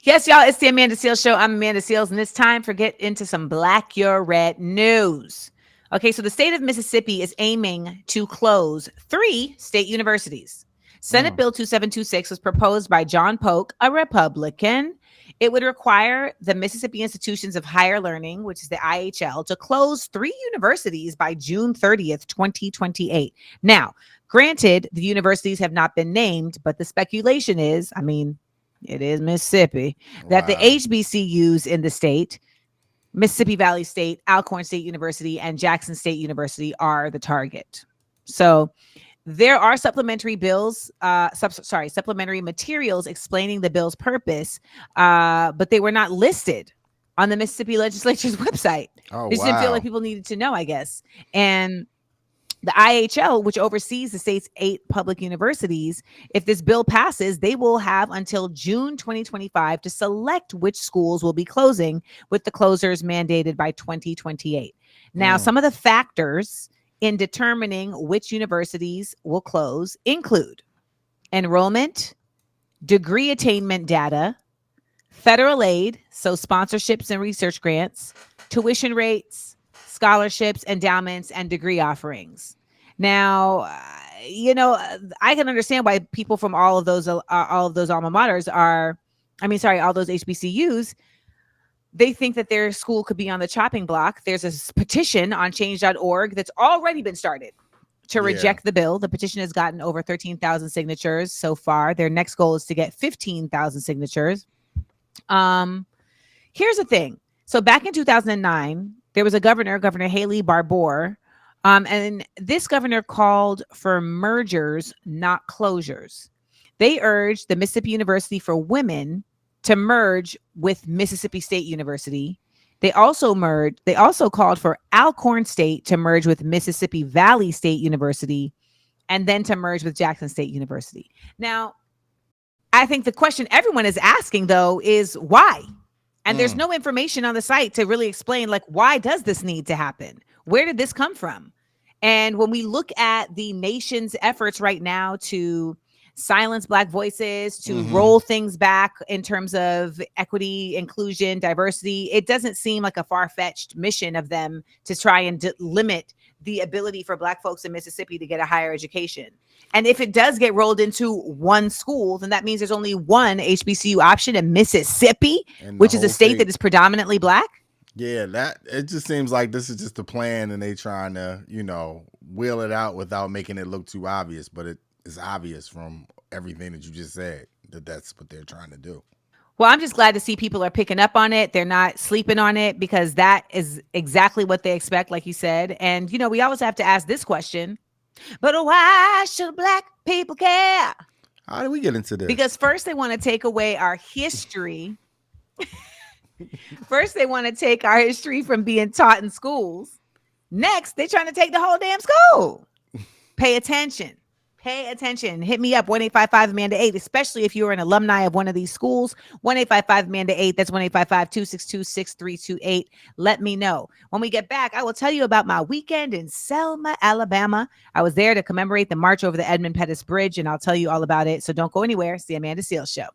Yes, y'all, it's the Amanda Seales Show. I'm Amanda Seales, and it's time for get into some Black Your Red news. Okay, so the state of Mississippi is aiming to close 3 state universities. Senate Bill 2726 was proposed by John Polk, a Republican. It would require the Mississippi Institutions of Higher Learning, which is the IHL, to close 3 universities by June 30th, 2028. Now, granted, the universities have not been named, but the speculation is, it is Mississippi, that the HBCUs in the state, Mississippi Valley State, Alcorn State University, and Jackson State University, are the target. So there are supplementary materials explaining the bill's purpose, but they were not listed on the Mississippi legislature's website. Oh, They just didn't feel like people needed to know, I guess. And the IHL, which oversees the state's 8 public universities, if this bill passes, they will have until June 2025 to select which schools will be closing, with the closures mandated by 2028. Now, some of the factors in determining which universities will close include enrollment, degree attainment data, federal aid, so sponsorships and research grants, tuition rates, scholarships, endowments, and degree offerings. Now, I can understand why people from all of those alma maters all those HBCUs, they think that their school could be on the chopping block. There's a petition on change.org that's already been started to reject the bill. The petition has gotten over 13,000 signatures so far. Their next goal is to get 15,000 signatures. Here's the thing. So back in 2009, there was a Governor Haley Barbour, and this governor called for mergers, not closures. They urged the Mississippi University for Women to merge with Mississippi State University. They also called for Alcorn State to merge with Mississippi Valley State University, and then to merge with Jackson State University. Now, I think the question everyone is asking, though, is why? And there's no information on the site to really explain, like, why does this need to happen? Where did this come from? And when we look at the nation's efforts right now to silence Black voices, to roll things back in terms of equity, inclusion, diversity, it doesn't seem like a far-fetched mission of them to try and limit the ability for Black folks in Mississippi to get a higher education. And if it does get rolled into one school, then that means there's only one HBCU option in Mississippi, which is a state that is predominantly Black. Yeah, it just seems like this is just a plan, and they trying to, wheel it out without making it look too obvious. But it is obvious from everything that you just said that that's what they're trying to do. Well, I'm just glad to see people are picking up on it. They're not sleeping on it, because that is exactly what they expect, like you said. And, we always have to ask this question. But why should Black people care? How do we get into this? Because first they want to take away our history. First they want to take our history from being taught in schools. Next, they're trying to take the whole damn school. Pay attention. Pay attention. Hit me up, 1-855-AMANDA-8, especially if you're an alumni of one of these schools. 1-855-AMANDA-8. That's 1-855-262-6328. Let me know. When we get back, I will tell you about my weekend in Selma, Alabama. I was there to commemorate the march over the Edmund Pettus Bridge, and I'll tell you all about it. So don't go anywhere. It's the Amanda Seales Show.